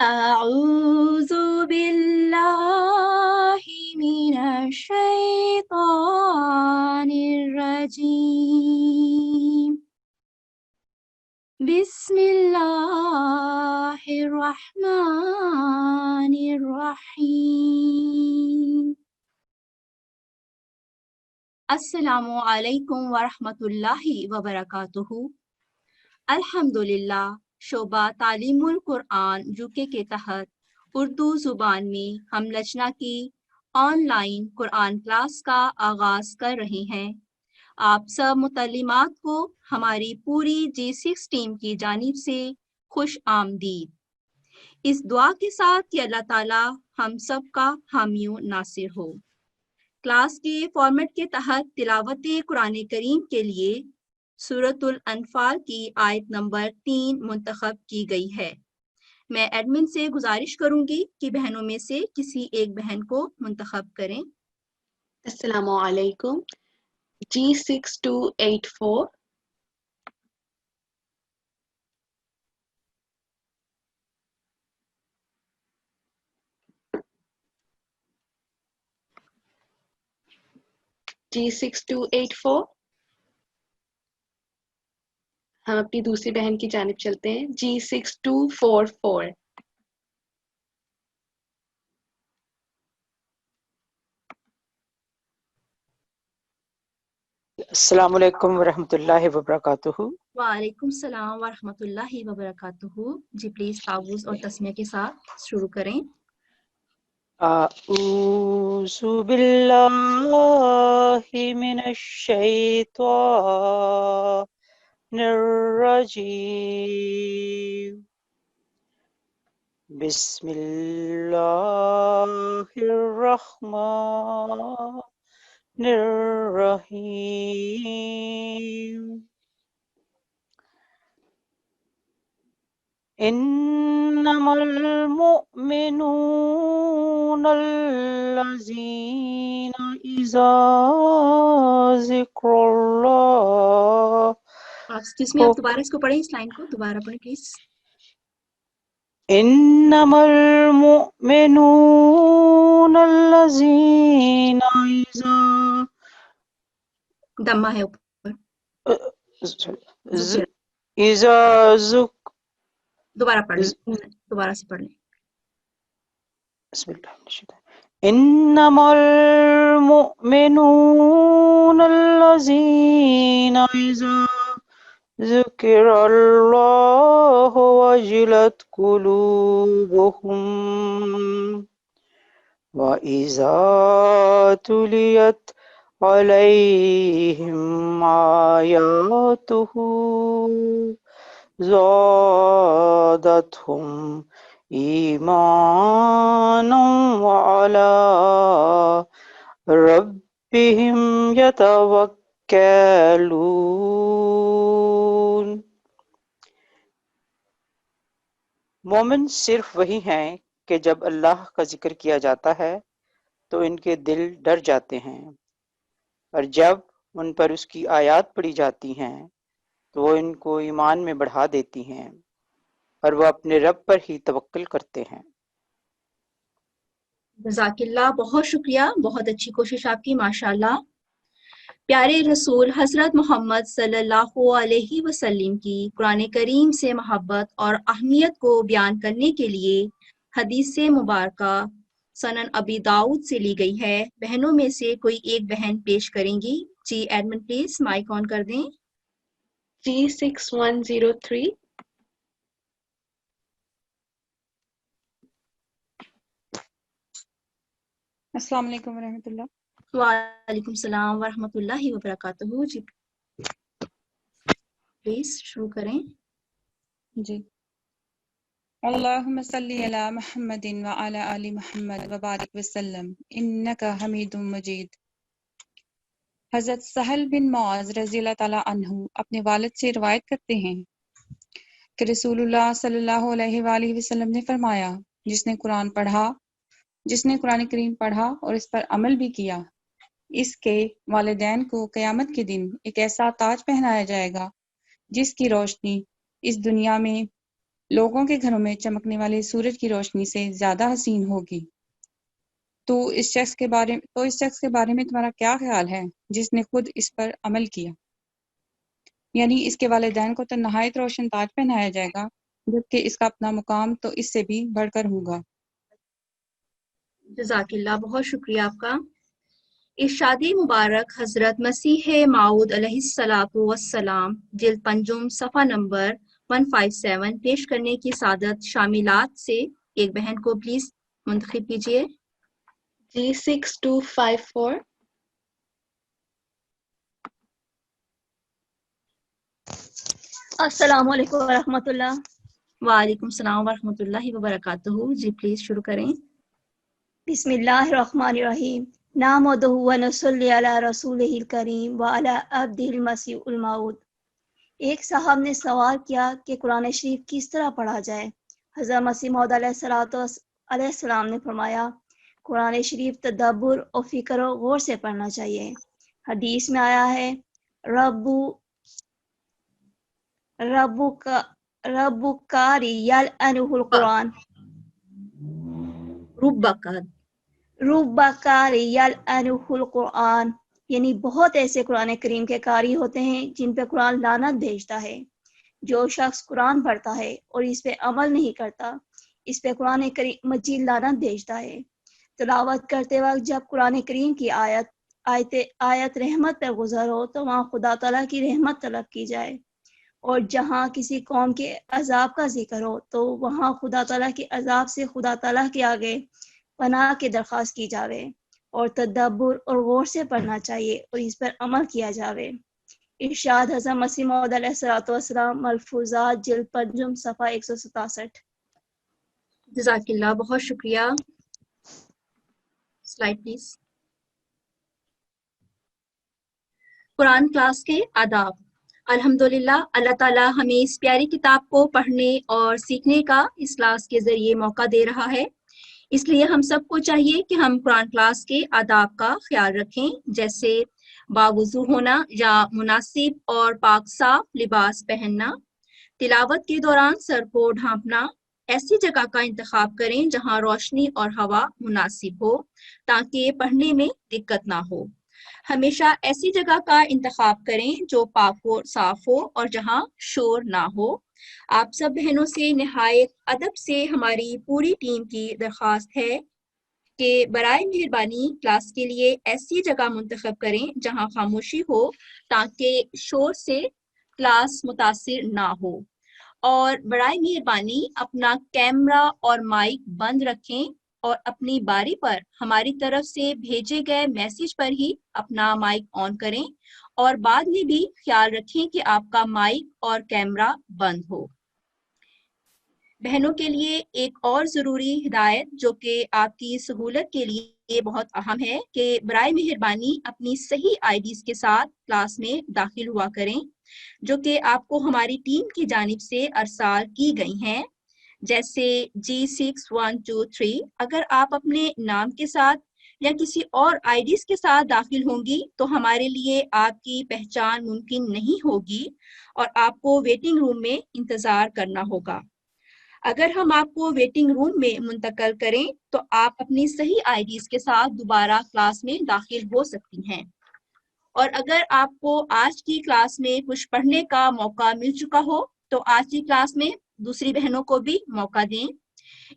أعوذ بالله من الشيطان الرجيم بسم الله الرحمن الرحيم السلام علیکم ورحمۃ اللہ وبرکاتہ۔ الحمدللہ شعبہ تعلیم القرآن یوکے کے تحت اردو زبان میں ہم لجنہ کی آن لائن قرآن کلاس کا آغاز کر رہے ہیں۔ آپ سب متعلمات کو ہماری پوری G6 ٹیم کی جانب سے خوش آمدید۔ اس دعا کے ساتھ کہ اللہ تعالی ہم سب کا حامی و ناصر ہو۔ کلاس کے فارمیٹ کے تحت تلاوت قرآن کریم کے لیے سورۃ الانفال کی آیت نمبر 3 منتخب کی گئی ہے۔ میں ایڈمن سے گزارش کروں گی کہ بہنوں میں سے کسی ایک بہن کو منتخب کریں۔ السلام علیکم۔ G6284 G6284 ہم اپنی دوسری بہن کی جانب چلتے ہیں۔ G6244 السلام علیکم ورحمۃ اللہ وبرکاتہ۔ وعلیکم السلام ورحمۃ اللہ وبرکاتہ۔ جی پلیز تعوذ اور تسمیہ کے ساتھ شروع کریں۔ اعوذ باللہ من الشیطان الرجیم، بسم اللہ الرحمن الرحیم، انما المؤمنون الذین اذا ذکر اللہ ایکسکیوز می، آپ دوبارہ اس کو پڑھیں، اس لائن کو دوبارہ پڑھیں پلیز۔ انما المؤمنون الذین اذا دمہ ہے اوپر، ذکر۔ اذا دوبارہ پڑھ لیں، دوبارہ سے پڑھ لیں۔ بسم اللہ من الشیطان، انما المؤمنون الذین اذا ذکر اللہ وجلت قلوبہم وَإِذَا تُلِيَتْ عَلَيْهِمْ آيَاتُهُ زَادَتْهُمْ إِيمَانًا وَعَلَى رَبِّهِمْ يَتَوَكَّلُونَ۔ مومن صرف وہی ہیں کہ جب اللہ کا ذکر کیا جاتا ہے تو ان کے دل ڈر جاتے ہیں، اور جب ان پر اس کی آیات پڑھی جاتی ہیں تو وہ ان کو ایمان میں بڑھا دیتی ہیں، اور وہ اپنے رب پر ہی توکل کرتے ہیں۔ جزاک اللہ، بہت شکریہ، بہت اچھی کوشش آپ کی، ماشاءاللہ۔ پیارے رسول حضرت محمد صلی اللہ علیہ وسلم کی قرآن کریم سے محبت اور اہمیت کو بیان کرنے کے لیے حدیث مبارکہ سنن ابی داؤد سے لی گئی ہے۔ بہنوں میں سے کوئی ایک بہن پیش کریں گی؟ جی ایڈمن پلیز مائک آن کر دیں۔ G6103 السلام علیکم ورحمۃ اللہ۔ وعلیکم السلام ورحمۃ اللہ وبرکاتہ۔ جی پلیز شروع کریں۔ جی، اللہم صلی علی محمد وعلی آل محمد وبارک وسلم انک حمید مجید۔ حضرت سہل بن معاذ رضی اللہ تعالیٰ عنہ اپنے والد سے روایت کرتے ہیں کہ رسول اللہ صلی اللہ علیہ وآلہ وسلم نے فرمایا، جس نے قرآن کریم پڑھا اور اس پر عمل بھی کیا، اس کے والدین کو قیامت کے دن ایک ایسا تاج پہنایا جائے گا جس کی روشنی اس دنیا میں لوگوں کے گھروں میں چمکنے والے سورج کی روشنی سے زیادہ حسین ہوگی۔ تو اس شخص کے بارے میں تمہارا کیا خیال ہے جس نے خود اس پر عمل کیا؟ یعنی اس کے والدین کو تو نہایت روشن تاج پہنایا جائے گا، جبکہ اس کا اپنا مقام تو اس سے بھی بڑھ کر ہوگا۔ جزاک اللہ، بہت شکریہ آپ کا۔ ارشاد مبارک حضرت مسیح موعود علیہ الصلوۃ والسلام جلد پنجم صفحہ نمبر 157 پیش کرنے کی سعادت شاملات سے ایک بہن کو پلیز منتخب کیجیے۔ G6254. السلام علیکم ورحمۃ اللہ۔ وعلیکم السلام ورحمۃ اللہ وبرکاتہ۔ جی پلیز شروع کریں۔ بسم اللہ الرحمن الرحیم۔ نحمدہ و نصلی علی رسولہ الکریم وعلی عبدہ المسیح الموعود۔ ایک صاحب نے سوال کیا کہ قرآن شریف کس طرح پڑھا جائے۔ حضرت مسیح موعود علیہ السلام نے فرمایا، قرآن شریف تدبر اور فکر و غور سے پڑھنا چاہیے۔ حدیث میں آیا ہے، رب کاری یلعنہ القرآن، رب کاری یلعنہ القرآن، یعنی بہت ایسے قرآن کریم کے قاری ہوتے ہیں جن پہ قرآن لعنت بھیجتا ہے۔ جو شخص قرآن پڑھتا ہے اور اس پہ عمل نہیں کرتا، اس پہ قرآن کریم مجید لعنت بھیجتا ہے۔ تلاوت کرتے وقت جب قرآن کریم کی آیت رحمت پر گزر ہو تو وہاں خدا تعالیٰ کی رحمت طلب کی جائے، اور جہاں کسی قوم کے عذاب کا ذکر ہو تو وہاں خدا تعالیٰ کے عذاب سے خدا تعالیٰ کے آگے پناہ کی درخواست کی جاوے، اور تدبر اور غور سے پڑھنا چاہیے اور اس پر عمل کیا جاوے۔ ارشاد حضرت مسیح موعود علیہ الصلوۃ والسلام، ملفوظات جلد پنجم صفحہ 167۔ جزاک اللہ، بہت شکریہ۔ Slide please. قرآن کلاس کے آداب۔ الحمدللہ اللہ تعالیٰ ہمیں اس پیاری کتاب کو پڑھنے اور سیکھنے کا اس کلاس کے ذریعے موقع دے رہا ہے، اس لیے ہم سب کو چاہیے کہ ہم قرآن کلاس کے آداب کا خیال رکھیں، جیسے باوضو ہونا یا مناسب اور پاک صاف لباس پہننا، تلاوت کے دوران سر کو ڈھانپنا، ایسی جگہ کا انتخاب کریں جہاں روشنی اور ہوا مناسب ہو تاکہ پڑھنے میں دقت نہ ہو۔ ہمیشہ ایسی جگہ کا انتخاب کریں جو پاک و صاف ہو اور جہاں شور نہ ہو۔ آپ سب بہنوں سے نہایت ادب سے ہماری پوری ٹیم کی درخواست ہے کہ برائے مہربانی کلاس کے لیے ایسی جگہ منتخب کریں جہاں خاموشی ہو تاکہ شور سے کلاس متاثر نہ ہو، اور برائے مہربانی اپنا کیمرہ اور مائک بند رکھیں اور اپنی باری پر ہماری طرف سے بھیجے گئے میسج پر ہی اپنا مائک آن کریں، اور بعد میں بھی خیال رکھیں کہ آپ کا مائک اور کیمرہ بند ہو۔ بہنوں کے لیے ایک اور ضروری ہدایت جو کہ آپ کی سہولت کے لیے بہت اہم ہے کہ برائے مہربانی اپنی صحیح آئی ڈیز کے ساتھ کلاس میں داخل ہوا کریں، جو کہ آپ کو ہماری ٹیم کی جانب سے ارسال کی گئی ہیں، جیسے G6123۔ اگر آپ اپنے نام کے ساتھ یا کسی اور آئی ڈیز کے ساتھ داخل ہوں گی تو ہمارے لیے آپ کی پہچان ممکن نہیں ہوگی اور آپ کو ویٹنگ روم میں انتظار کرنا ہوگا۔ اگر ہم آپ کو ویٹنگ روم میں منتقل کریں تو آپ اپنی صحیح آئی ڈیز کے ساتھ دوبارہ کلاس میں داخل ہو سکتی ہیں، اور اگر آپ کو آج کی کلاس میں کچھ پڑھنے کا موقع مل چکا ہو تو آج کی کلاس میں دوسری بہنوں کو بھی موقع دیں۔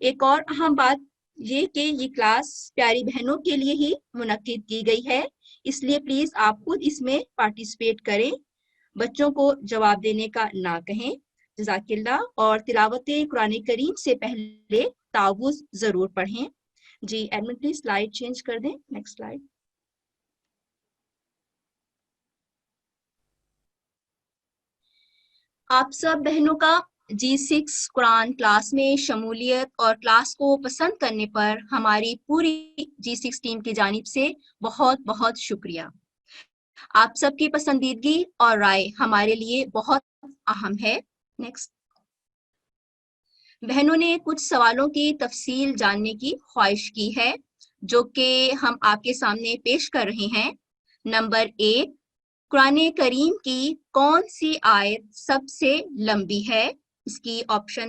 ایک اور اہم بات یہ کہ یہ کلاس پیاری بہنوں کے لیے ہی منعقد کی گئی ہے، اس لیے پلیز آپ خود اس میں پارٹیسپیٹ کریں، بچوں کو جواب دینے کا نہ کہیں۔ جزاک اللہ۔ اور تلاوت قرآن کریم سے پہلے تعوذ ضرور پڑھیں۔ جی ایڈمن پلیز سلائڈ چینج کر دیں، نیکسٹ سلائڈ۔ آپ سب بہنوں کا G6 قرآن کلاس میں شمولیت اور کلاس کو پسند کرنے پر ہماری پوری G6 ٹیم کی جانب سے بہت بہت شکریہ۔ آپ سب کی پسندیدگی اور رائے ہمارے لیے بہت اہم ہے۔ نیکسٹ۔ بہنوں نے کچھ سوالوں کی تفصیل جاننے کی خواہش کی ہے جو کہ ہم آپ کے سامنے پیش کر رہے ہیں۔ نمبر 1، قرآن کریم کی کون سی آیت سب سے لمبی ہے؟ اس کی option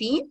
3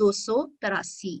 283।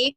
1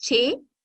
6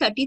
30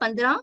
15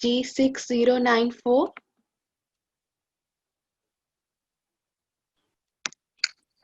G6094।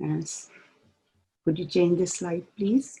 Yes. Could you change the slide, please?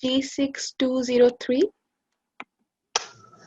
G6203।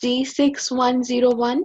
G6101।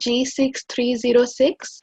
G6306।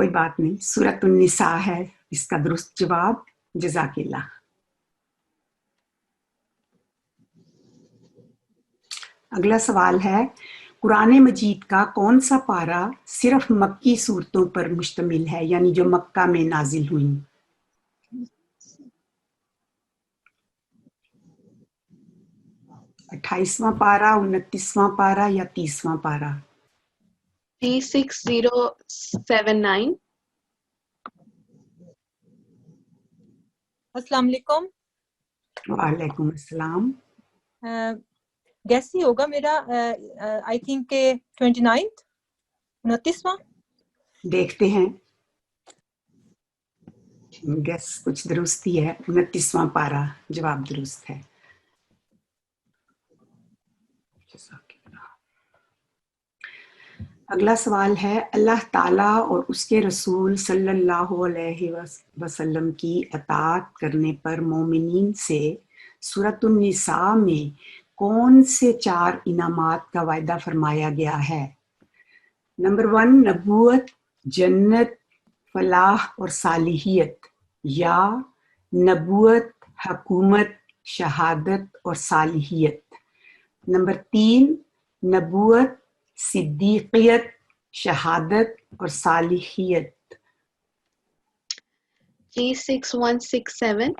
کوئی بات نہیں, سورۃ النساء ہے اس کا درست جواب. جزاک اللہ. اگلا سوال ہے, قرآن مجید کا کون سا پارہ صرف مکی صورتوں پر مشتمل ہے, یعنی جو مکہ میں نازل ہوئیں؟ اٹھائیسواں پارہ, 29واں پارہ یا 30واں پارہ؟ G6079. السلام علیکم. وعلیکم السلام. گیس ہی ہوگا میرا, آئی تھنک کہ 29واں. دیکھتے ہیں, گیس کچھ درست ہی ہے, 29واں پارہ جواب درست ہے. اگلا سوال ہے, اللہ تعالیٰ اور اس کے رسول صلی اللہ علیہ وسلم کی اطاعت کرنے پر مومنین سے سورۃ النساء میں کون سے 4 انعامات کا وعدہ فرمایا گیا ہے؟ نمبر 1, نبوت, جنت, فلاح اور صالحیت, یا نبوت, حکومت, شہادت اور صالحیت. نمبر 3, نبوت, صدیقیت, شہادت اور صالحیت. G6167.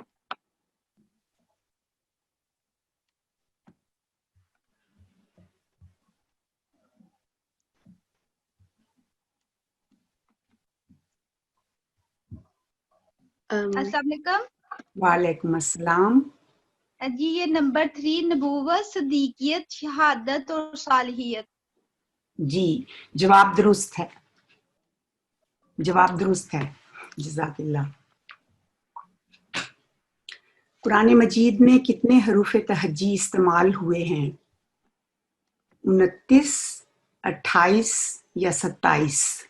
السلام علیکم. وعلیکم السلام. جی یہ نمبر 3 نبوت, صدیقیت, شہادت اور صالحیت. جی جواب درست ہے, جواب درست ہے. جزاک اللہ. قرآن مجید میں کتنے حروف تہجی استعمال ہوئے ہیں؟ 29, 28 یا 27؟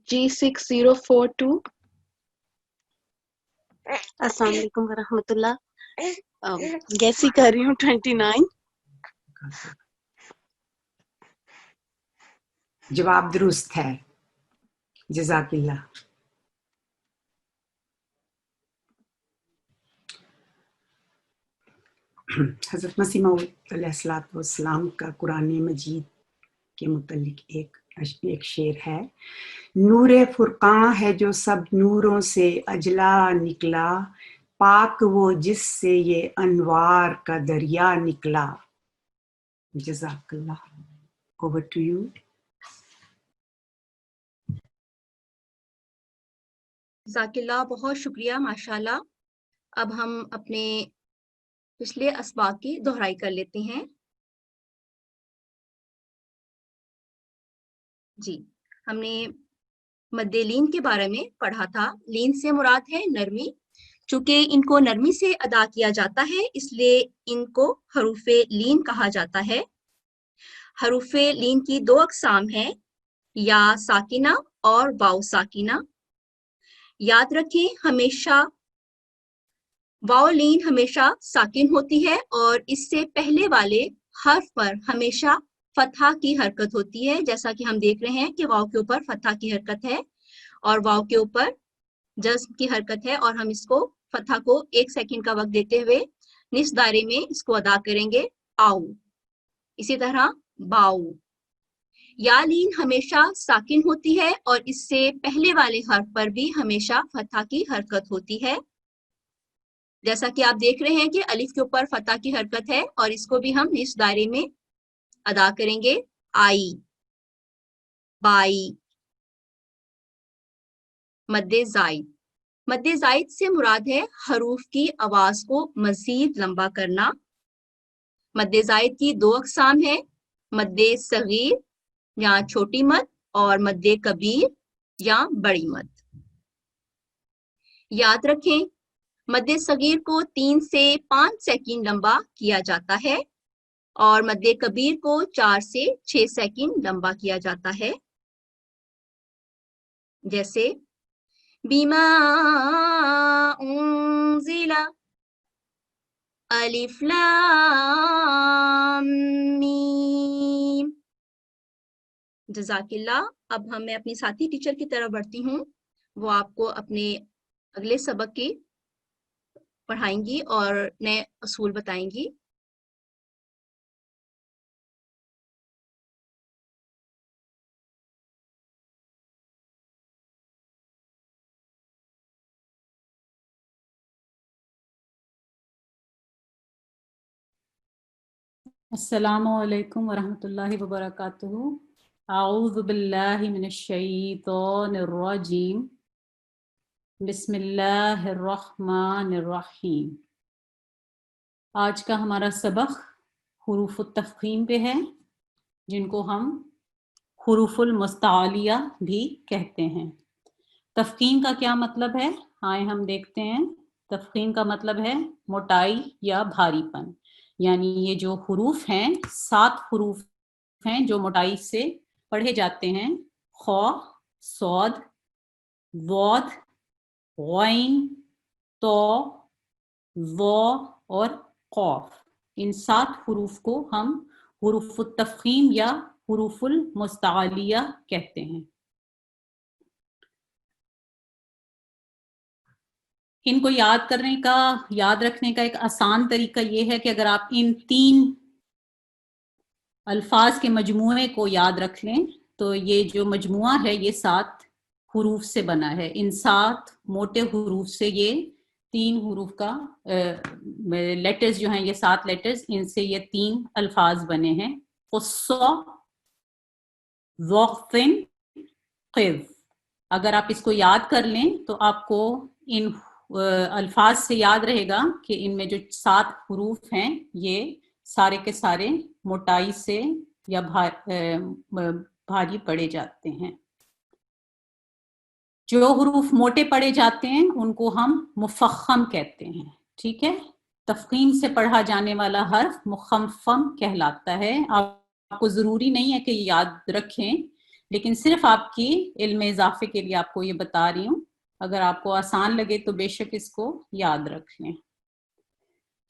G6042. السلام علیکم ورحمۃ اللہ. گیس ہی کر رہی ہوں, 29. جواب درست ہے. جزاک اللہ. حضرت مسیح موعود علیہ السلام کا قرآن مجید کے متعلق ایک شعر ہے, نور فرقاں ہے جو سب نوروں سے اجلا نکلا, پاک وہ جس سے یہ انوار کا دریا نکلا. جزاک اللہ. Over to you. جزاک اللہ, بہت شکریہ, ماشاءاللہ. اب ہم اپنے پچھلے اسباق کی دہرائی کر لیتے ہیں. جی, ہم نے مد لین کے بارے میں پڑھا تھا. لین سے مراد ہے نرمی. چونکہ ان کو نرمی سے ادا کیا جاتا ہے اس لیے ان کو حروف لین کہا جاتا ہے. حروف لین کی 2 اقسام ہیں, یا ساکنہ اور واو ساکنہ. یاد رکھیں, ہمیشہ واو لین ہمیشہ ساکن ہوتی ہے اور اس سے پہلے والے حرف پر ہمیشہ فتحہ کی حرکت ہوتی ہے, جیسا کہ ہم دیکھ رہے ہیں کہ واو کے اوپر فتحہ کی حرکت ہے اور واو کے اوپر جزم کی حرکت ہے, اور ہم اس کو فتحہ کو 1 سیکنڈ کا وقت دیتے ہوئے نصف دائرے میں اس کو ادا کریں گے, آؤ. اسی طرح باؤ. یا لین ہمیشہ ساکن ہوتی ہے اور اس سے پہلے والے حرف پر بھی ہمیشہ فتحہ کی حرکت ہوتی ہے, جیسا کہ آپ دیکھ رہے ہیں کہ الف کے اوپر فتح کی حرکت ہے اور اس کو بھی ہم نصف دائرے میں ادا کریں گے, آئی, بائی. مد زائد. مد زائد سے مراد ہے حروف کی آواز کو مزید لمبا کرنا. مد زائد کی 2 اقسام ہیں, مد صغیر یا چھوٹی مد اور مد کبیر یا بڑی مد. یاد رکھیں, مد صغیر کو 3 سے 5 سیکنڈ لمبا کیا جاتا ہے اور مد کبیر کو 4 سے 6 سیکنڈ لمبا کیا جاتا ہے. جیسے بیما انزل, الف لام میم. جزاک اللہ. اب میں اپنی ساتھی ٹیچر کی طرف بڑھتی ہوں. وہ آپ کو اپنے اگلے سبق کے پڑھائیں گی اور نئے اصول بتائیں گی. السلام علیکم ورحمۃ اللہ وبرکاتہ. اعوذ باللہ من الشیطان الرجیم. بسم اللہ الرحمن الرحیم. آج کا ہمارا سبق حروف التفخیم پہ ہے، جن کو ہم حروف المستعلیہ بھی کہتے ہیں. تفخیم کا کیا مطلب ہے؟ آئے ہم دیکھتے ہیں. تفخیم کا مطلب ہے موٹائی یا بھاری پن. یعنی یہ جو حروف ہیں 7 حروف ہیں جو موٹائی سے پڑھے جاتے ہیں. خ، صاد، ضاد، غین، تو، ظا اور قاف. ان 7 حروف کو ہم حروف التفخیم یا حروف المستعلیہ کہتے ہیں. ان کو یاد رکھنے کا ایک آسان طریقہ یہ ہے کہ اگر آپ ان 3 الفاظ کے مجموعے کو یاد رکھ لیں تو یہ جو مجموعہ ہے یہ 7 حروف سے بنا ہے. ان 7 موٹے حروف سے یہ 3 حروف کا لیٹرز جو ہیں، یہ 7 لیٹرز، ان سے یہ 3 الفاظ بنے ہیں. قصہ، ضغفن، قذ. اگر آپ اس کو یاد کر لیں تو آپ کو ان الفاظ سے یاد رہے گا کہ ان میں جو 7 حروف ہیں یہ سارے کے سارے موٹائی سے یا بھاری پڑے جاتے ہیں. جو حروف موٹے پڑے جاتے ہیں ان کو ہم مفخم کہتے ہیں. ٹھیک ہے؟ تفخیم سے پڑھا جانے والا حرف مخفم کہلاتا ہے. آپ کو ضروری نہیں ہے کہ یاد رکھیں، لیکن صرف آپ کی علم اضافے کے لیے آپ کو یہ بتا رہی ہوں. اگر آپ کو آسان لگے تو بے شک اس کو یاد رکھ لیں.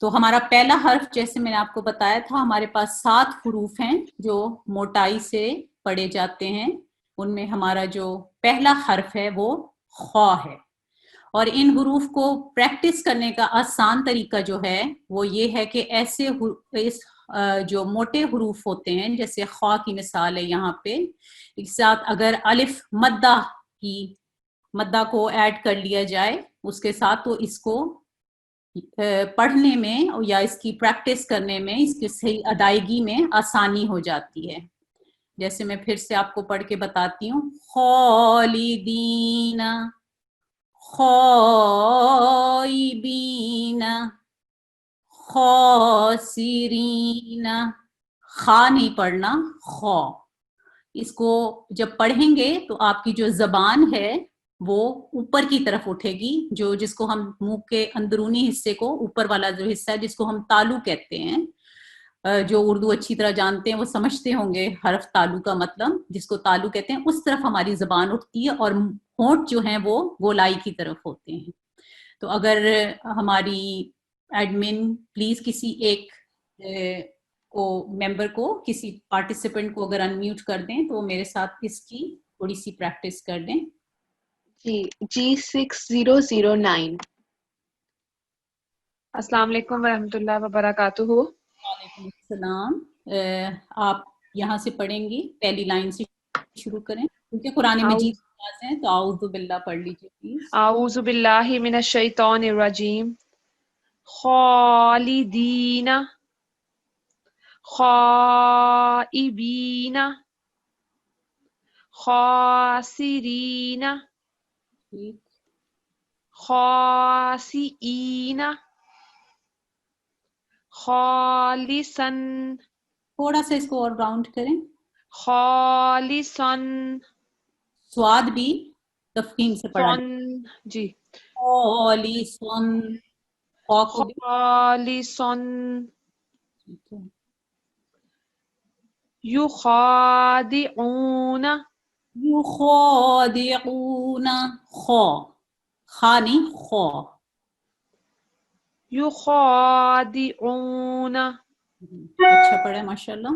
تو ہمارا پہلا حرف، جیسے میں نے آپ کو بتایا تھا، ہمارے پاس 7 حروف ہیں جو موٹائی سے پڑھے جاتے ہیں. ان میں ہمارا جو پہلا حرف ہے وہ خ ہے. اور ان حروف کو پریکٹس کرنے کا آسان طریقہ جو ہے وہ یہ ہے کہ ایسے جو موٹے حروف ہوتے ہیں، جیسے خ کی مثال ہے یہاں پہ، ایک ساتھ اگر الف مدہ کو ایڈ کر لیا جائے اس کے ساتھ، تو اس کو پڑھنے میں یا اس کی پریکٹس کرنے میں، اس کی صحیح ادائیگی میں آسانی ہو جاتی ہے. جیسے میں پھر سے آپ کو پڑھ کے بتاتی ہوں. خالدین، خائبین، خاسرین. خا نہیں پڑھنا، خا. اس کو جب پڑھیں گے تو آپ کی جو زبان ہے وہ اوپر کی طرف اٹھے گی، جس کو ہم منہ کے اندرونی حصے کو، اوپر والا جو حصہ ہے جس کو ہم تالو کہتے ہیں. جو اردو اچھی طرح جانتے ہیں وہ سمجھتے ہوں گے حرف تالو کا مطلب، جس کو تالو کہتے ہیں. اس طرف ہماری زبان اٹھتی ہے اور ہونٹ جو ہیں وہ گولائی کی طرف ہوتے ہیں. تو اگر ہماری ایڈمن پلیز کسی ایک ممبر کو، کسی پارٹیسپینٹ کو اگر انمیوٹ کر دیں تو میرے ساتھ اس کی تھوڑی سی پریکٹس کر دیں. G6009. السلام علیکم ورحمۃ اللہ وبرکاتہ. وعلیکم السلام. آپ یہاں سے پڑھیں گی، پہلی لائن سے شروع کریں کیونکہ قرآن مجید ہیں تو اعوذ باللہ پڑھ لیجیے پلیز. اعوذ باللہ من الشیطان الرجیم. خالدین، خائبین، خاسرین، خاسئین، خالصن. تھوڑا سا اس کو اور راؤنڈ کریں. خالصن. سواد بھی تفخیم سے پڑھا جی. خالصن. خالصن. یخادعون. یخادعون. خا نہیں، خا. یخادعون. اچھا پڑھا ماشاء اللہ.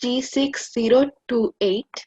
G6028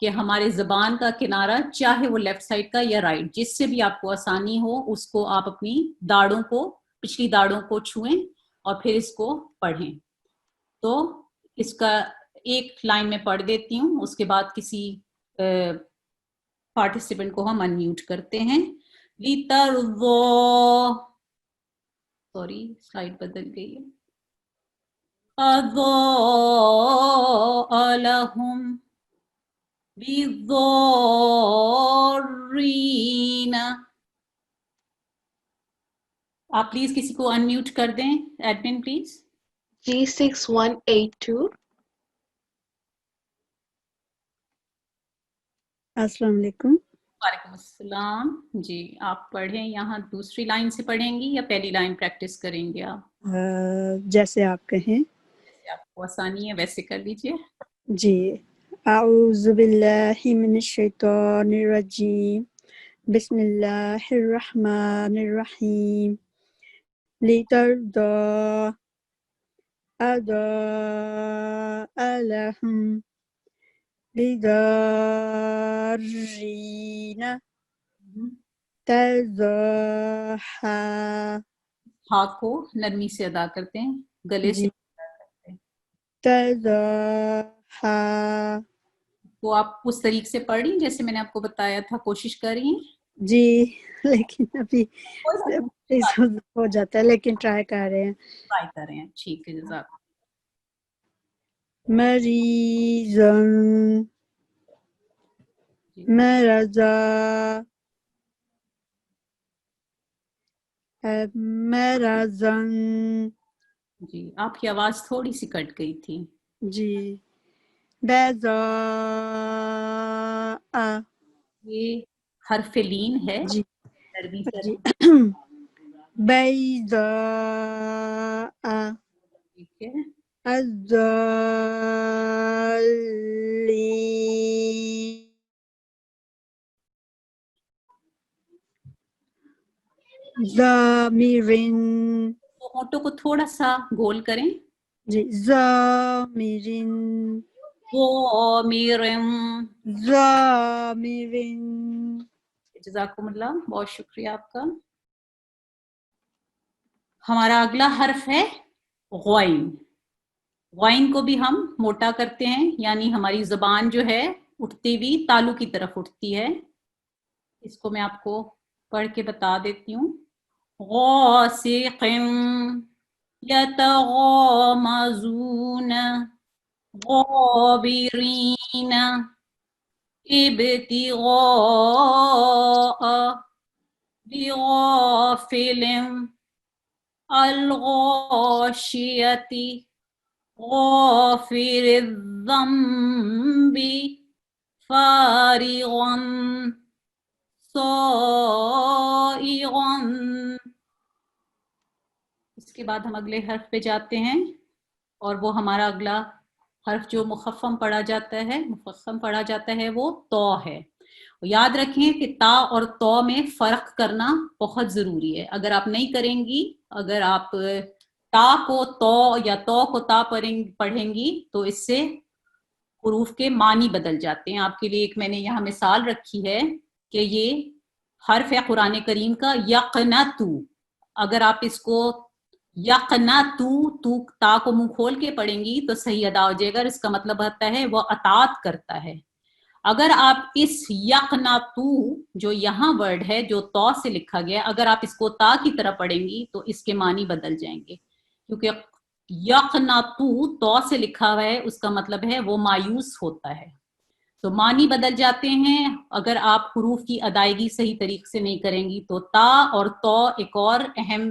کہ ہمارے زبان کا کنارہ چاہے وہ لیفٹ سائڈ کا یا رائٹ، جس سے بھی آپ کو آسانی ہو اس کو آپ اپنی داڑوں کو، پچھلی داڑوں کو چھوئیں اور پھر اس کو پڑھیں. تو اس کا ایک لائن میں پڑھ دیتی ہوں، اس کے بعد کسی پارٹیسپینٹ کو ہم انمیوٹ کرتے ہیں. لِتَرْضَىٰ، سوری سلائڈ بدل گئی ہے. أَضَاءَ لَهُمْ بِالضَّارِّينَ. آپ پلیز کسی کو انمیوٹ کر دیں، ایڈمن پلیز. G6182. السلام علیکم. وعلیکم السلام. جی آپ پڑھیں، یہاں دوسری لائن سے پڑھیں گی یا پہلی لائن پریکٹس کریں گے آپ؟ جیسے آپ کہیں. جیسے آپ کو آسانی ہے ویسے کر لیجیے. جی. اعوذ باللہ من الشیطان الرجیم. بسم اللہ الرحمن الرحیم. لِتَرْضَىٰ أَضَاءَ لَهُمْ بِالضَّارِّينَ تَرْضَاهَا. ہا کو نرمی سے ادا کرتے ہیں، گلے سے ادا کرتے ہیں. تَرْضَاهَا. وہ آپ اس طریقے سے پڑھ رہی ہیں جیسے میں نے آپ کو بتایا تھا، کوشش کر رہی ہیں؟ جی لیکن ابھی ہو جاتا ہے، لیکن ٹرائی کر رہے ہیں. ٹرائی کر رہے ہیں، ٹھیک ہے. جزاک مریضن مرضا مرضن. جی آپ کی آواز تھوڑی سی کٹ گئی تھی. جی. بیضاء. یہ حرف لین ہے، جی نرمی سے جی. بیضاء. ٹھیک ہے. الضالین. ضامرن. ہونٹوں کو تھوڑا سا گول کریں. جی. ضامرن. ضامرن. ضامرن. جزاکم اللہ، بہت شکریہ آپ کا. ہمارا اگلا حرف ہے غین. غین کو بھی ہم موٹا کرتے ہیں، یعنی ہماری زبان جو ہے اٹھتی ہوئی تالو کی طرف اٹھتی ہے. اس کو میں آپ کو پڑھ کے بتا دیتی ہوں. غاسق یتغامزون غابرین ابتغاء بغافل الغاشیة غافر الذنب فارغا صائغا. اس کے بعد ہم اگلے حرف پہ جاتے ہیں، اور وہ ہمارا اگلا حرف جو مخفم پڑھا جاتا ہے وہ تو ہے. یاد رکھیں کہ تا اور تو میں فرق کرنا بہت ضروری ہے. اگر آپ نہیں کریں گی، اگر آپ تا کو تو یا تو کو تا پڑھیں گی تو اس سے حروف کے معنی بدل جاتے ہیں. آپ کے لیے ایک میں نے یہاں مثال رکھی ہے کہ یہ حرف ہے قرآن کریم کا یقنتو. اگر آپ اس کو یقنتو تو تا کو منہ کھول کے پڑھیں گی تو صحیح ادا ہو جائے گا. اس کا مطلب ہوتا ہے وہ اطاعت کرتا ہے. اگر آپ اس یقنتو جو یہاں ورڈ ہے جو تو سے لکھا گیا، اگر آپ اس کو تا کی طرح پڑھیں گی تو اس کے معنی بدل جائیں گے، کیونکہ یقنتو تو سے لکھا ہوا ہے، اس کا مطلب ہے وہ مایوس ہوتا ہے. تو معنی بدل جاتے ہیں اگر آپ حروف کی ادائیگی صحیح طریقے سے نہیں کریں گی. تو تا اور تو ایک اور اہم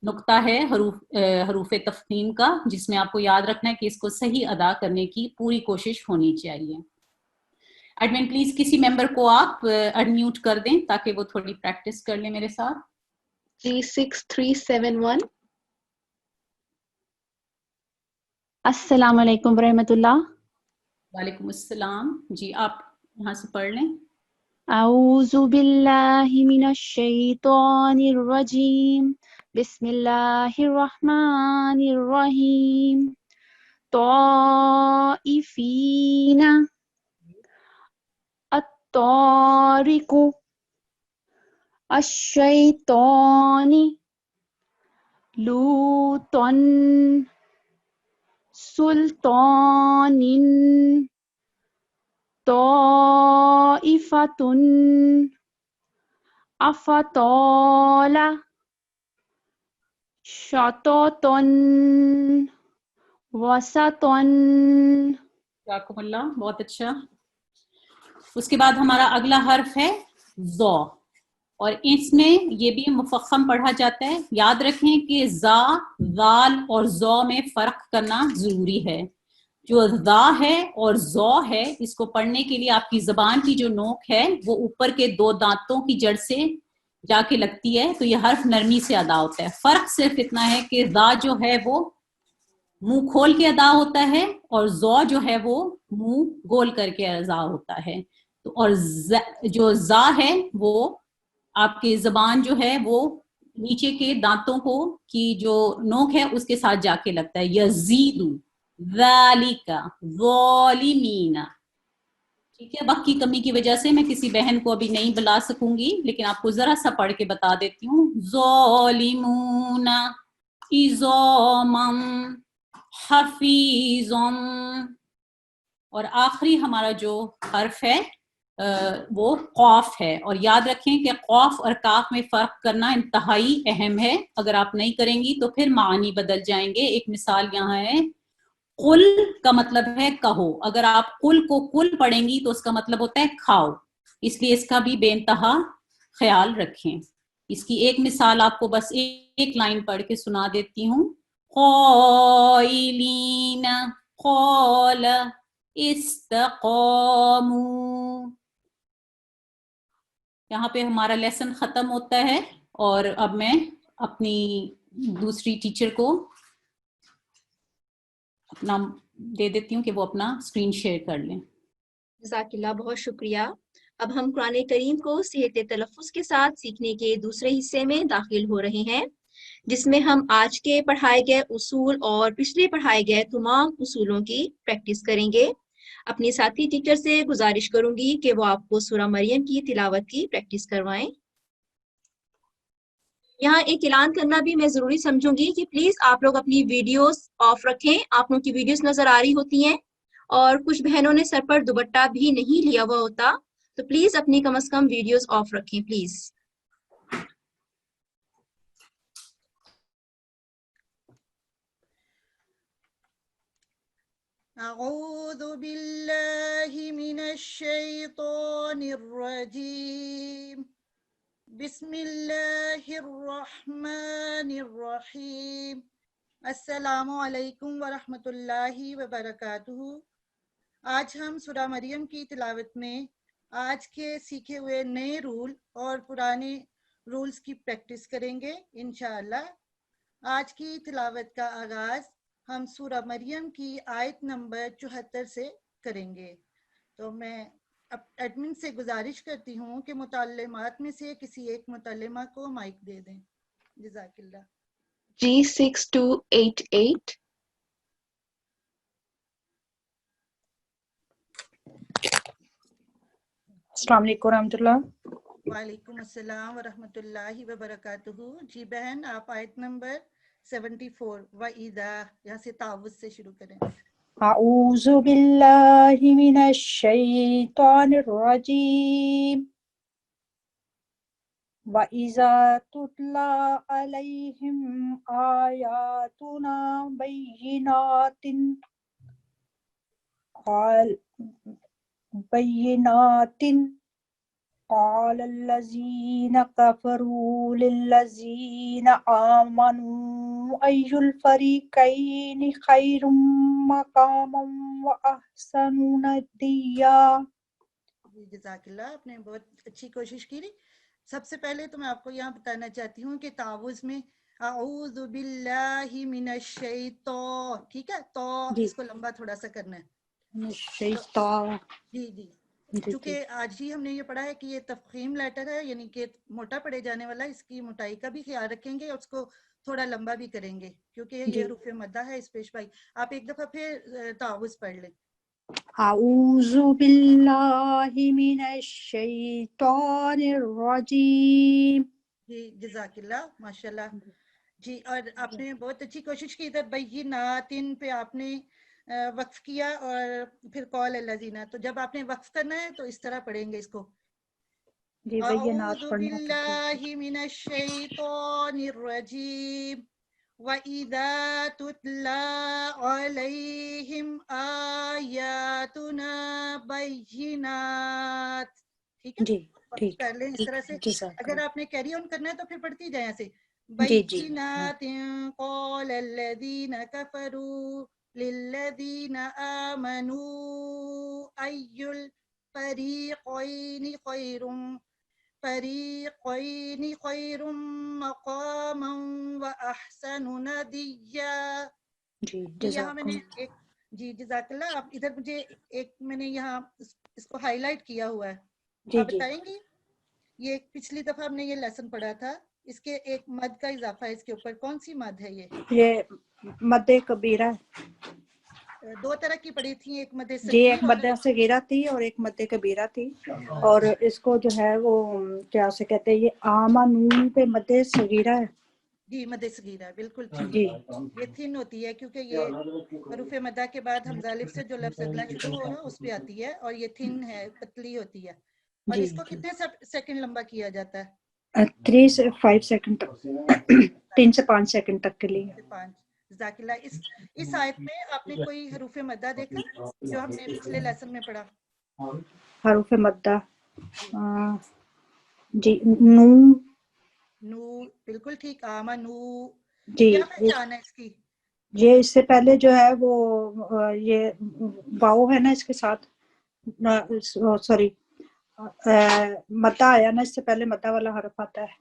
نقطہ ہے حروف تفخیم کا، جس میں آپ کو یاد رکھنا ہے کہ اس کو صحیح ادا کرنے کی پوری کوشش ہونی چاہیے. ایڈمن پلیز کسی ممبر کو آپ انمیوٹ کر دیں تاکہ وہ تھوڑی پریکٹس کر لیں میرے ساتھ. G6371. السلام علیکم ورحمۃ اللہ. وعلیکم السلام. جی آپ یہاں سے پڑھ لیں. اعوذ باللہ من الشیطان الرجیم. بسم اللہ الرحمن الرحیم. طائفین طارق الشیطان لوطا سلطان طائفة أفطال شطط وسط. جزاکم اللہ، بہت اچھا. اس کے بعد ہمارا اگلا حرف ہے ذا، اور اس میں یہ بھی مفخم پڑھا جاتا ہے. یاد رکھیں کہ ذا، ذال اور ذو میں فرق کرنا ضروری ہے. جو ذا ہے اور ذو ہے، اس کو پڑھنے کے لیے آپ کی زبان کی جو نوک ہے وہ اوپر کے 2 دانتوں کی جڑ سے جا کے لگتی ہے، تو یہ حرف نرمی سے ادا ہوتا ہے. فرق صرف اتنا ہے کہ ذا جو ہے وہ منہ کھول کے ادا ہوتا ہے، اور ذو جو ہے وہ منہ گول کر کے ادا ہوتا ہے. تو اور جو ذا ہے وہ آپ کی زبان جو ہے وہ نیچے کے دانتوں کو کی جو نوک ہے اس کے ساتھ جا کے لگتا ہے. یزید ذالک ظالمین. ٹھیک ہے، وقت کی کمی کی وجہ سے میں کسی بہن کو ابھی نہیں بلا سکوں گی، لیکن آپ کو ذرا سا پڑھ کے بتا دیتی ہوں. ظالمون عظامم حفیظم. اور آخری ہمارا جو حرف ہے وہ قاف ہے. اور یاد رکھیں کہ قاف اور کاف میں فرق کرنا انتہائی اہم ہے. اگر آپ نہیں کریں گی تو پھر معنی بدل جائیں گے. ایک مثال یہاں ہے، قل کا مطلب ہے کہو. اگر آپ قل کو کل پڑھیں گی تو اس کا مطلب ہوتا ہے کھاؤ. اس لیے اس کا بھی بے انتہا خیال رکھیں. اس کی ایک مثال آپ کو بس ایک لائن پڑھ کے سنا دیتی ہوں. قائلین قال استقاموا. یہاں پہ ہمارا لیسن ختم ہوتا ہے، اور اب میں اپنی دوسری ٹیچر کو اپنا دے دیتی ہوں کہ وہ اپنا اسکرین شیئر کر لیں. جزاک اللہ، بہت شکریہ. اب ہم قرآن کریم کو صحت تلفظ کے ساتھ سیکھنے کے دوسرے حصے میں داخل ہو رہے ہیں، جس میں ہم آج کے پڑھائے گئے اصول اور پچھلے پڑھائے گئے تمام اصولوں کی پریکٹس کریں گے. اپنی ساتھی ٹیچر سے گزارش کروں گی کہ وہ آپ کو سورہ مریم کی تلاوت کی پریکٹس کروائیں. یہاں ایک اعلان کرنا بھی میں ضروری سمجھوں گی کہ پلیز آپ لوگ اپنی ویڈیوز آف رکھیں. آپ لوگوں کی ویڈیوز نظر آ رہی ہوتی ہیں، اور کچھ بہنوں نے سر پر دوپٹہ بھی نہیں لیا ہوا ہوتا، تو پلیز اپنی کم از کم ویڈیوز آف رکھیں پلیز. اعوذ باللہ من الشیطان الرجیم. بسم اللہ الرحمن الرحیم. السلام علیکم ورحمۃ اللہ وبرکاتہ. آج ہم سورہ مریم کی تلاوت میں آج کے سیکھے ہوئے نئے رول اور پرانے رولز کی پریکٹس کریں گے انشاءاللہ. آج کی تلاوت کا آغاز ہم سورہ مریم کی آیت نمبر 74 سے کریں گے. تو میں ایڈمن سے گزارش کرتی ہوں کہ متعلمات میں سے کسی ایک متعلمہ کو مائک دے دیں. جزاک اللہ. G6288. السلام علیکم ورحمۃ اللہ. وعلیکم السلام ورحمۃ اللہ وبرکاتہ. جی بہن، آپ آیت نمبر 74 وَإِذَا یہاں سے تعوذ سے شروع کریں. اعوذ باللہ من الشیطان الرجیم. وَإِذَا تُتْلَى عَلَيْهِمْ آيَاتُنَا بَيِّنَاتٍ قال الذين كفروا للذين آمنوا أي الفريقين خير مقاما وأحسن نديا. جزاک اللہ، آپ نے بہت اچھی کوشش کی. سب سے پہلے تو میں آپ کو یہاں بتانا چاہتی ہوں کہ تعوذ میں اعوذ باللہ من الشیطان، ٹھیک ہے، تو اس کو لمبا تھوڑا سا کرنا ہے. شیطان. جی چونکہ آج ہی ہم نے یہ پڑھا ہے کہ یہ تفخیم لیٹر ہے، یعنی کہ موٹا پڑے جانے والا. اس کی موٹائی کا بھی خیال رکھیں گے اور اس کو تھوڑا لمبا بھی کریں گے، کیونکہ یہ حروف مدہ ہے. اس پیش بھائی آپ ایک دفعہ پھر تعوذ پڑھ لیں. أعوذ بالله من الشيطان الرجيم. جی جزاک اللہ ماشاء اللہ. جی اور آپ نے بہت اچھی کوشش کی. ادھر بیناتن پہ آپ نے وقف کیا اور پھر قول الذین. تو جب آپ نے وقف کرنا ہے تو اس طرح پڑھیں گے اس کو. جی بینات اعوذ پڑھنا تھا. باللہ من الشیطان الرجیم وَإِذَا تُتْلَى عَلَيْهِمْ آيَاتُنَا بَيِّنَاتٍ. ٹھیک ہے جی ٹھیک کر لیں اس ٹھیک طرح سے. جزاک اگر اللہ. آپ نے کیری آن کرنا ہے تو پھر پڑھتی جائیں ایسے. جی جی بَيِّنَاتٍ قَالَ الَّذِينَ كَفَرُوا لِلَّذِينَ آمَنُوا أَيُّ الْفَرِيقَيْنِ خَيْرٌ مَقَامًا وَأَحْسَنُ نَدِيًّا. جی جی یہاں میں جزاک نے اللہ. ایک جی جزاک اللہ. آپ ادھر مجھے ایک میں نے یہاں اس کو ہائی لائٹ کیا ہوا ہے. جی آپ جی بتائیں گی یہ پچھلی دفعہ ہم نے یہ لیسن پڑھا تھا, اس کے ایک مد کا اضافہ ہے اس کے اوپر. کون سی مد ہے یہ؟ یہ مد کبیرہ ہے. دو طرح کی پڑھی تھی, ایک مد جی ایک صغیر اور مد صغیرہ تھی اور ایک مد کبیرہ تھی. اور اس کو جو ہے وہ کیا سے کہتے ہیں, یہ آمنون پہ مد صغیرہ ہے. جی مد صغیر ہے بالکل ٹھیک. جی یہ تھن ہوتی ہے کیونکہ یہ حروف مدہ کے بعد حمزہ الف سے جو لفظ اگلا شروع ہوگا اس پہ آتی ہے, اور یہ تھن ہے, پتلی ہوتی ہے. اور جی اس کو کتنے سیکنڈ لمبا کیا جاتا ہے؟ 3 سے 5 سیکنڈ تک, 3 سے 5 سیکنڈ تک کے لیے. 5. جزاک اللہ. اس آیت میں آپ نے کوئی حروف مدہ دیکھا جو ہم نے پچھلے لیسن میں پڑھا؟ حروف مدہ جی جی نون. نو بالکل ٹھیک. آمنو. جی کیا پہچان ہے اس کی؟ یہ اس سے پہلے جو ہے وہ یہ واؤ ہے نا اس کے ساتھ, سوری مدہ آیا نا, اس سے پہلے مدہ والا حرف آتا ہے.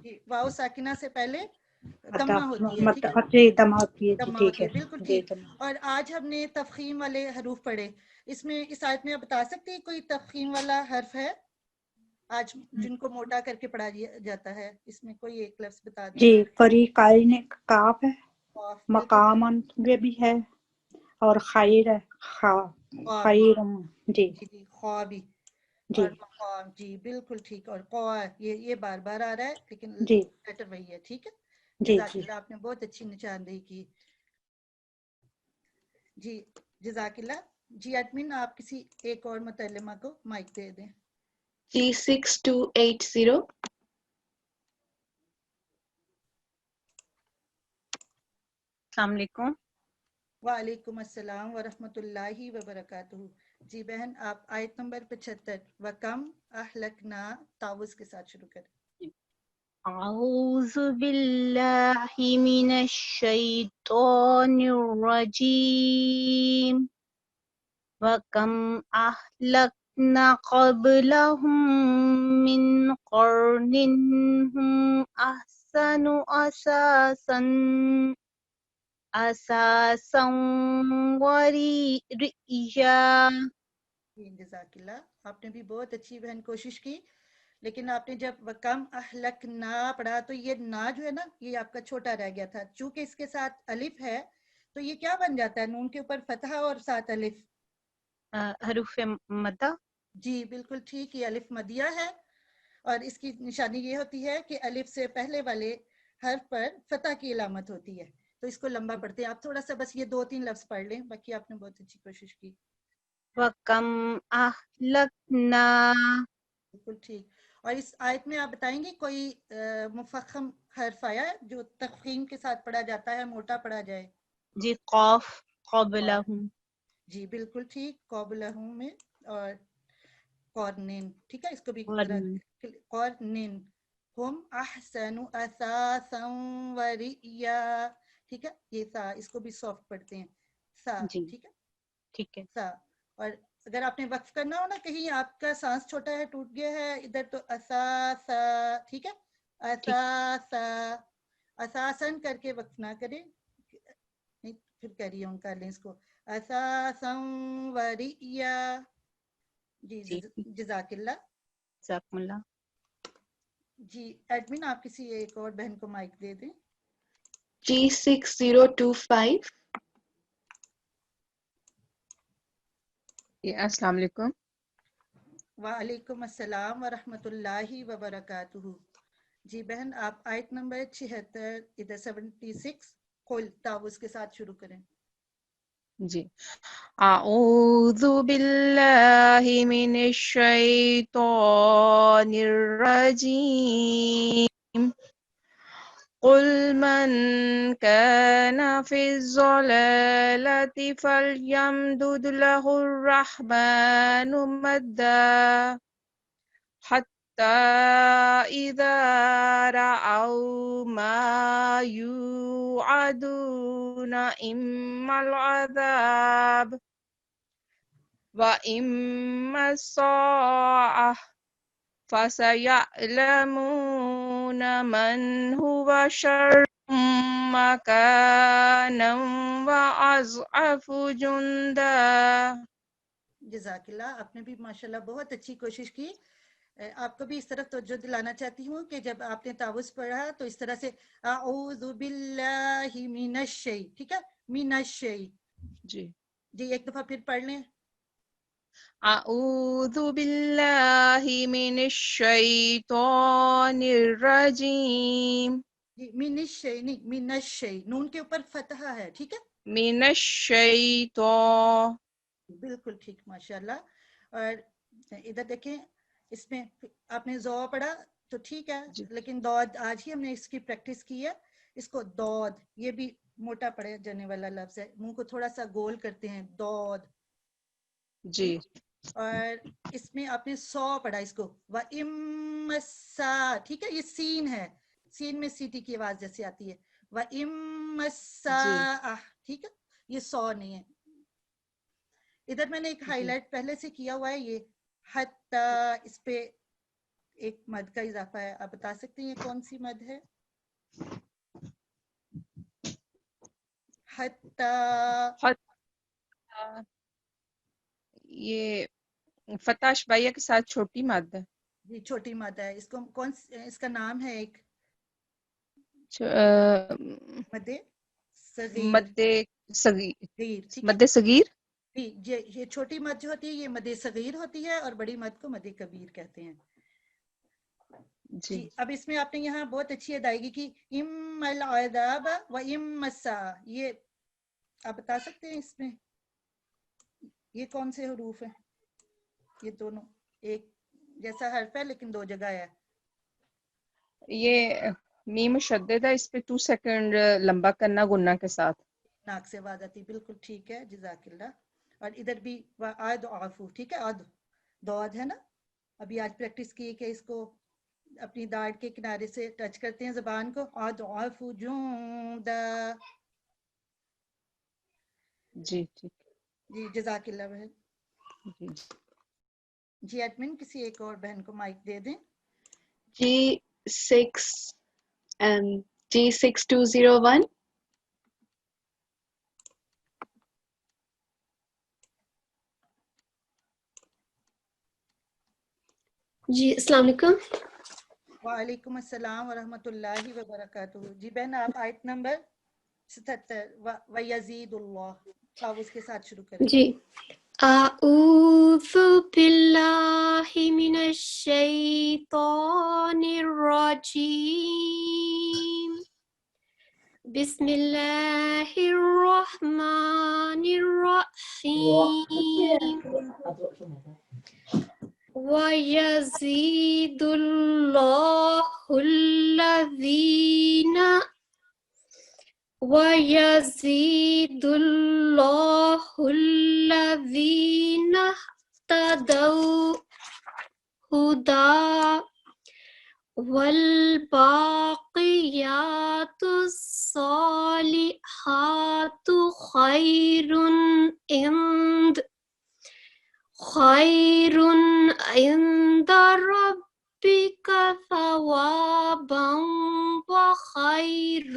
جی واؤ ساکنہ سے پہلے مدہ دمہ ہوتی ہے. ٹھیک ہے جی دمہ ہوتی ہے. جی دمہ ٹھیک ہوتی ہے. ہے بالکل جی ٹھیک. اور آج ہم نے تفخیم والے حروف پڑھے. اس میں اس آیت میں آپ بتا سکتے ہیں کوئی تفخیم والا حرف ہے آج جن کو موٹا کر کے پڑھا جاتا ہے؟ اس میں کوئی ایک لفظ بتا دیں. جی فریقین کاف ہے, قاف بالکل مقامن یہ بھی ہے, اور خیر ہے خیرم. جی جی جی خوا بھی, جی اور مقام. جی بالکل ٹھیک. اور قوا یہ بار بار آ رہا ہے لیکن جی لیٹر وہی ہے. ٹھیک ہے جی جزاک جی اللہ. آپ نے بہت اچھی نشاندہی کی. جی جزاک اللہ. جی ایڈمن آپ کسی ایک اور متعلمہ کو مائک دے دیں. G6280. السلام علیکم. وعلیکم السلام ورحمۃ اللہ وبرکاتہ. جی بہن آپ آیت نمبر 75 وَكَمْ أَهْلَكْنَا تعوذ کے ساتھ شروع کریں. اعوذ باللہ من الشیطان الرجیم وَكَمْ أَهْلَكْنَا قَبْلَهُمْ مِنْ قَرْنٍ هُمْ أَحْسَنُ أَثَاثًا وَرِئْيًا. جزاک اللہ. آپ نے بھی بہت اچھی بہن کوشش کی, لیکن آپ نے جب وَكَمْ أَهْلَكْنَا پڑھا تو یہ نا جو ہے نا یہ آپ کا چھوٹا رہ گیا تھا. چونکہ اس کے ساتھ الف ہے تو یہ کیا بن جاتا ہے؟ نون کے اوپر فتحہ اور ساتھ الف. حروف مدہ. جی بالکل ٹھیک. یہ الف مدیہ ہے اور اس کی نشانی یہ ہوتی ہے کہ الف سے پہلے والے حرف پر فتح کی علامت ہوتی ہے, تو اس کو لمبا پڑھتے ہیں. آپ تھوڑا سا بس یہ 2-3 لفظ پڑھ لیں, باقی آپ نے بہت اچھی کوشش کی. وَكَمْ أَهْلَكْنَا. بالکل ٹھیک. اور اس آیت میں آپ بتائیں گے کوئی مفخم حرف آیا ہے جو تفخیم کے ساتھ پڑھا جاتا ہے, موٹا پڑھا جائے؟ جی قاف قبلہم. جی بالکل ٹھیک. قبلہم میں اور قرنین. ٹھیک ہے اس کو بھی قرنین. ہم احسن اثاثا ورئیا. ٹھیک ہے یہ سا اس کو بھی سافٹ پڑھتے ہیں سا. جی ٹھیک ہے ٹھیک ہے. سا. اور اگر آپ نے وقف کرنا ہو نا, کہیں آپ کا سانس چھوٹا ہے ٹوٹ گیا ہے ادھر, تو اساسا. ٹھیک ہے اساسا. اساسن کر کے وقف نہ کریں, نہیں پھر کیری آن کر لیں اس کو. اساسا ورئیا. جی جزاک اللہ. جزاکم اللہ. جی ایڈمن آپ کسی ایک اور بہن کو مائک دے دیں. G6025. السلام علیکم. وعلیکم السلام ورحمۃ اللہ وبرکاتہ. جی بہن آپ آیت نمبر 76 ادھر 76 قل تعوذ کے ساتھ شروع کریں. جی اعوذ باللہ من الشیطان الرجیم قل من كان في الضلالة فليمدد له الرحمن مدا حتى إذا رأوا ما يوعدون إما العذاب وإما الساعة فسيعلمون من هو شر مكانا وأضعف جندا. جزاک اللہ. آپ نے بھی ماشاءاللہ بہت اچھی کوشش کی. آپ کو بھی اس طرف توجہ دلانا چاہتی ہوں کہ جب آپ نے تعوذ پڑھا تو اس طرح سے اعوذ باللہ من الشیء، ٹھیک ہے، من الشیء. جی ایک دفعہ پھر پڑھ لیں. اعوذ باللہ من الشیطان الرجیم. جی من الشیء نہیں، من الشیء، نون کے اوپر فتحہ ہے، ٹھیک ہے. من الشیطان. بالکل ٹھیک ماشاءاللہ. اور ادھر دیکھیں، اس میں آپ نے زو پڑھا تو ٹھیک ہے، لیکن دود آج ہی ہم نے اس کی پریکٹس کی ہے. اس کو دود، یہ بھی موٹا پڑے جانے والا لفظ ہے، منہ کو تھوڑا سا گول کرتے ہیں، دود. جی اور اس میں آپ نے سو پڑھا اس کو، وَإِمَّسَّا، ٹھیک ہے، یہ سین ہے، سین میں سیٹی کی آواز جیسے آتی ہے، وَإِمَّسَّا، ٹھیک ہے، یہ سو نہیں ہے. ادھر میں نے ایک ہائی لائٹ پہلے سے کیا ہوا ہے، یہ حتی، اس پہ ایک مد کا اضافہ ہے. آپ بتا سکتے ہیں یہ کون سی مد ہے؟ حتی، یہ فتح شبیہ کے ساتھ چھوٹی مد ہے. جی چھوٹی مد ہے. اس کو کون اس کا نام ہے ایک مد صغیر. مد صغیر. ٹھیک ہے، مد صغیر. جی یہ چھوٹی مد جو ہوتی ہے یہ مد صغیر ہوتی ہے، اور بڑی مد کو مد کبیر کہتے ہیں. جی اب اس میں آپ نے یہاں بہت اچھی ادائیگی کی، ام العذاب و ام الساعہ. یہ آپ بتا سکتے ہیں اس میں یہ کون سے حروف ہیں؟ یہ دونوں ایک جیسا حرف ہے لیکن دو جگہ ہے. یہ میم مشدد ہے، اس پہ 2 سیکنڈ لمبا کرنا گنہ کے ساتھ. ناک سے آواز آتی، بالکل ٹھیک ہے، جزاک اللہ. اور ادھر بھی وعد عافو، ٹھیک ہے، عد دود ہے نا. ابھی آج پریکٹس کی کہ اس کو اپنی داڑھ کے کنارے سے ٹچ کرتے ہیں زبان کو، عد عافو جوندا. جی ٹھیک. جی جزاک اللہ بہن. جی جی ایڈمن کسی ایک اور بہن کو مائک دے دیں. G6201. جی السلام علیکم. وعلیکم السلام ورحمۃ اللہ وبرکاتہ. جی بہن آپ آیت نمبر 77 وَيَزِيدُ اللَّهُ تعوذ کے ساتھ شروع کریں. جی اعوذ باللہ من الشیطان الرجیم بسم اللہ الرحمن الرحیم وَيَزِيدُ اللَّهُ الَّذِينَ اهْتَدَوْا هُدًى وَالْبَاقِيَاتُ الصَّالِحَاتُ خَيْرٌ عند ربك ثوابا وخير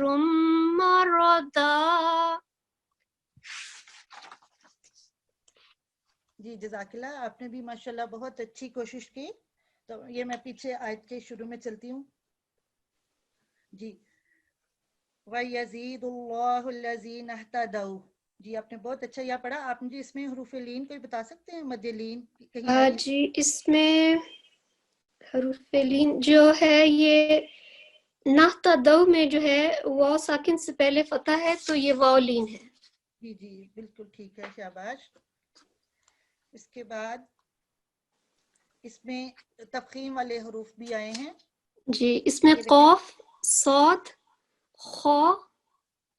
مردا. جی جزاک اللہ. آپ نے بھی ماشاءاللہ بہت اچھی کوشش کی. تو یہ میں پیچھے آیت کے شروع میں چلتی ہوں. جی وَيَزِيدُ اللَّهُ الَّذِينَ اهْتَدَوْا. جی آپ نے بہت اچھا یہ پڑھا. آپ مجھے اس میں حروف لین کوئی بتا سکتے ہیں؟ مد لین کہیں آئی؟ جی اس میں حروف لین جو ہے یہ نحتدو میں جو ہے واو ساکن سے پہلے فتح ہے تو یہ واو لین ہے. جی جی بالکل ٹھیک ہے، شاباش. اس کے بعد اس میں تفخیم والے حروف بھی آئے ہیں. جی اس میں یہ دیکھیں. قاف، صاد، خا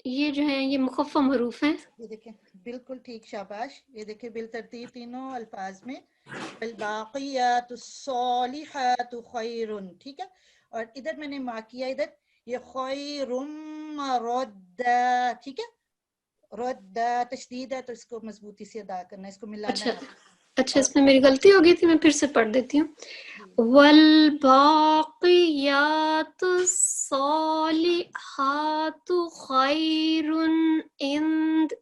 یہ جو ہیں یہ مخفم حروف ہیں. یہ دیکھیں بالکل ٹھیک، شاباش. یہ دیکھیں بالترتیب تینوں الفاظ میں الباقیات الصالحات خیر، ٹھیک ہے. اور ادھر میں نے مارک کیا، ادھر یہ خیر رد، ٹھیک ہے. رد تشدید ہے تو اس کو مضبوطی سے ادا کرنا ہے، اس کو ملانا ہے. اچھا اس میں میری غلطی ہو گئی تھی، میں پھر سے پڑھ دیتی ہوں. والباقیات الصالحات خیر عند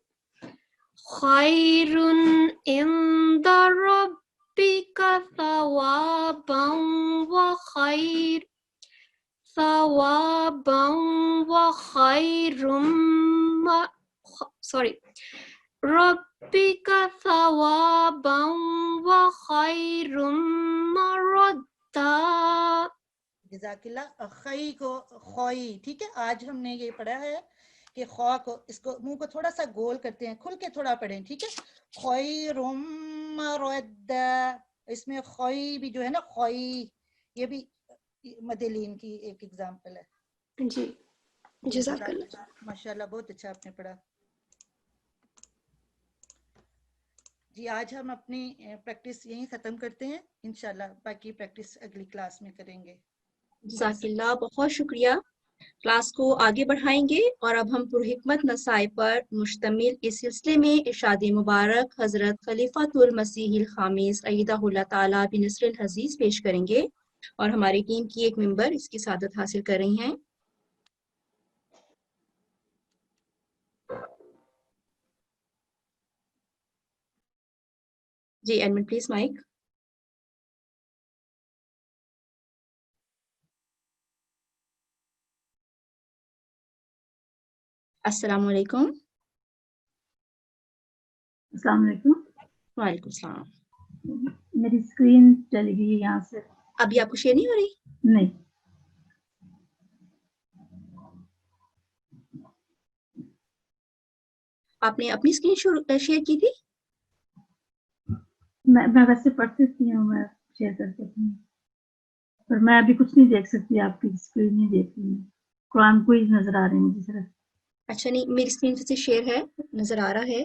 ربک ثوابا وخیر ربک ثوابا وخیر مردا. جزاک اللہ. خی کو خوئی، ٹھیک ہے. آج ہم نے یہ پڑھا ہے کہ خوا کو اس کو منہ کو تھوڑا سا گول کرتے ہیں، کھل کے تھوڑا پڑھیں، ٹھیک ہے. خیر مردا. اس میں خوئی بھی جو ہے نا، خوئی یہ بھی مدلین کی ایک ایگزامپل ہے. جی جزاک اللہ. ماشاءاللہ بہت اچھا آپ نے پڑھا. جی آج ہم اپنی پریکٹس یہیں ختم کرتے ہیں، انشاءاللہ باقی پریکٹس اگلی کلاس میں کریں گے. جزاک اللہ، بہت شکریہ. کلاس کو آگے بڑھائیں گے اور اب ہم پرحکمت نصائح پر مشتمل اس سلسلے میں ارشاد مبارک حضرت خلیفۃ المسیح الخامس ایدہ اللہ تعالیٰ بنصر العزیز پیش کریں گے، اور ہماری ٹیم کی ایک ممبر اس کی سعادت حاصل کر رہی ہیں. جی ایڈمن پلیز مائک. السلام علیکم. السلام علیکم. وعلیکم السلام. میری اسکرین چلی گئی یہاں سے. ابھی آپ کو شیئر نہیں ہو رہی؟ نہیں. آپ نے اپنی اسکرین شیئر کی تھی؟ میں ویسے پڑھ سکتی ہوں، میں شیئر کر سکتی ہوں، پر میں ابھی کچھ نہیں دیکھ سکتی. آپ کی اسکرین نہیں دیکھ رہی ہوں، قرآن کو ہی نظر آ رہے ہیں مجھے صرف. اچھا نہیں، میری اسکرین سے شیئر ہے، نظر آ رہا ہے.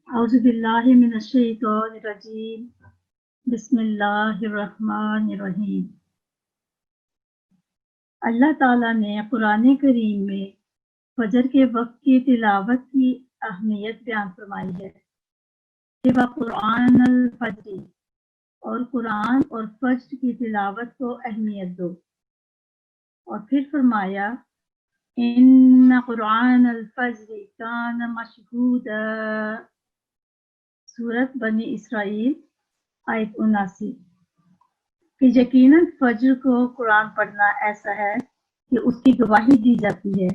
اعوذ باللہ من الشیطان الرجیم، بسم اللہ الرحمن الرحیم. اللہ تعالیٰ نے قرآن کریم میں فجر کے وقت کی تلاوت کی اہمیت بیان فرمائی ہے کہ قرآن الفجر، اور قرآن اور فجر کی تلاوت کو اہمیت دو. اور پھر فرمایا ان قرآن الفجر کان مشہودا، سورۃ بنی اسرائیل آیت 79، کہ یقیناً فجر کو قرآن پڑھنا ایسا ہے کہ اس کی گواہی دی جاتی ہے.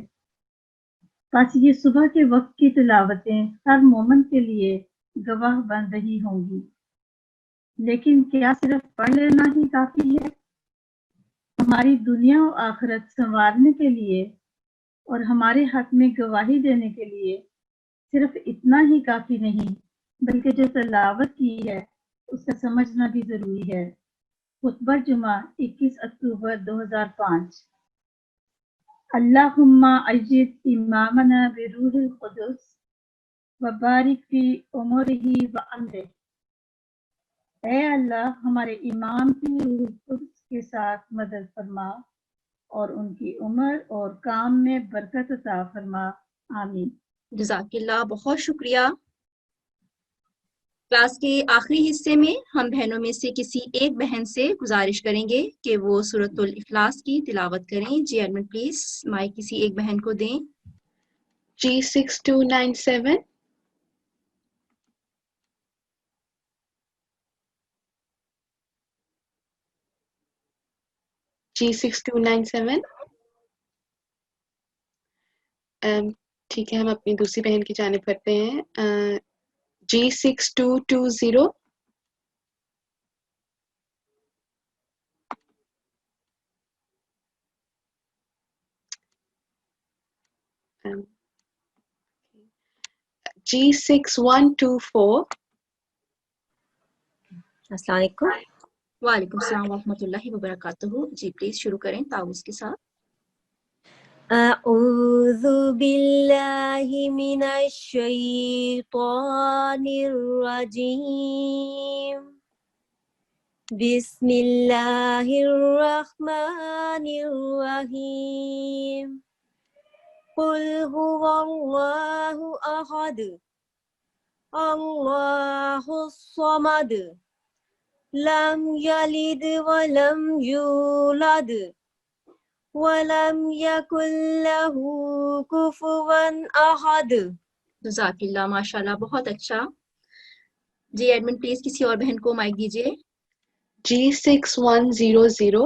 پس یہ صبح کے وقت کی تلاوتیں ہر مومن کے لیے گواہ بن رہی ہوں گی. لیکن کیا صرف پڑھ لینا ہی کافی ہے؟ ہماری دنیا و آخرت سنوارنے کے لیے اور ہمارے حق میں گواہی دینے کے لیے صرف اتنا ہی کافی نہیں، بلکہ جو تلاوت کی ہے اس کا سمجھنا بھی ضروری ہے. خطبہ جمعہ 21 اکتوبر 2005. اللہم اید امامنا بروح القدس وبارک فی عمرہ وعمرہ. اے اللہ ہمارے امام کی روح القدس کے ساتھ مدد فرما اور ان کی عمر اور کام میں برکت عطا فرما. آمین. جزاک اللہ، بہت شکریہ. کلاس کے آخری حصے میں ہم بہنوں میں سے کسی ایک بہن سے گزارش کریں گے کہ وہ سورۃ الاخلاص کی تلاوت کریں. جی ایڈمن پلیز مائک کسی ایک بہن کو دیں. G6297. G6297. ٹھیک ہے، ہم اپنی دوسری بہن کی جانب کرتے ہیں. G6220. G6124. السلام علیکم. وعلیکم السلام ورحمۃ اللہ وبرکاتہ. جی پلیز شروع کریں تعوذ کے ساتھ. أعوذ بالله من الشيطان الرجيم بسم الله الرحمن الرحيم قل هو الله أحد الله الصمد لم يلد ولم يولد وَلَمْ يَكُنْ لَهُ كُفُوًا أَحَدٌ. جزاک اللہ، ماشاء اللہ، بہت اچھا. جی ایڈمن پلیز کسی اور بہن کو مائک دیجیے. G6100.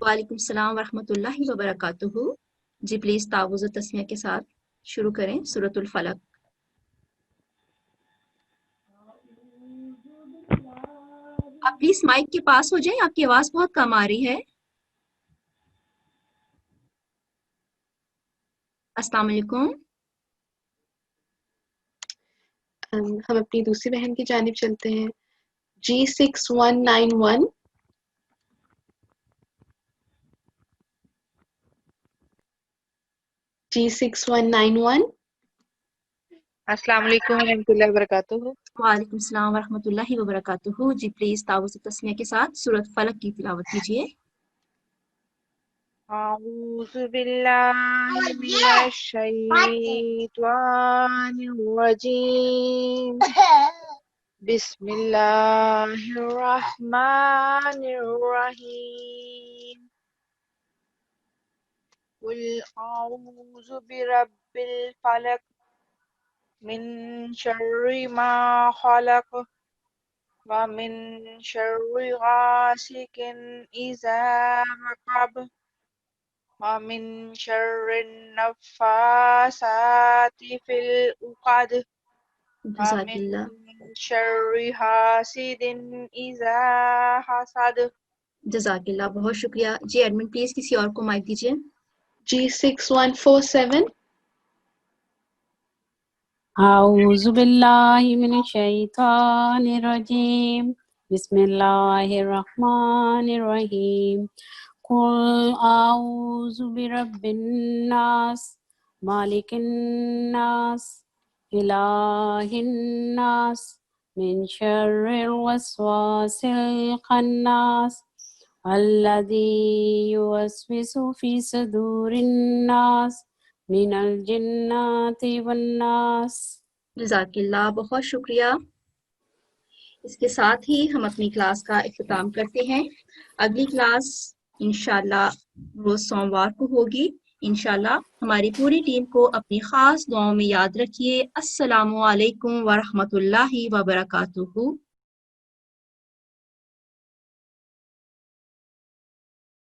وعلیکم السلام ورحمۃ اللہ وبرکاتہ. جی پلیز تعوذ و تسمیہ کے ساتھ شروع کریں سورۃ الفلق. آپ پلیز مائک کے پاس ہو جائیں، آپ کی آواز بہت کم آ رہی ہے. السلام علیکم. ہم اپنی دوسری بہن کی جانب چلتے ہیں. G6191. G6191. السلام علیکم ورحمۃ اللہ وبرکاتہ. وعلیکم السلام ورحمۃ اللہ وبرکاتہ. جی پلیز تعوذ و تسمیہ کے ساتھ سورۃ فلق کی تلاوت کیجیے. اعوذ باللہ من الشیطان الرجیم بسم اللہ الرحمن الرحیم قل اعوذ برب الفلق من شر ما خلق ومن شر غاسق اذا وقب ومن شر النفاثات في العقد جزاک اللہ. ومن شر حاسد اذا حسد. جزاک اللہ، بہت شکریہ. جی ایڈمن پلیز کسی اور کو مائک دیجیے. G6147. أعوذ بالله من الشيطان الرجيم بسم الله الرحمن الرحيم قل أعوذ برب الناس مالك الناس إله الناس من شر الوسواس الخناس الذي يوسوس في صدور الناس من الجنات والناس. جزاک اللہ، بہت شکریہ. اس کے ساتھ ہی ہم اپنی کلاس کا اختتام کرتے ہیں. اگلی کلاس انشاءاللہ روز سوموار کو ہوگی. انشاءاللہ ہماری پوری ٹیم کو اپنی خاص دعاؤں میں یاد رکھیے. السلام علیکم ورحمۃ اللہ وبرکاتہ.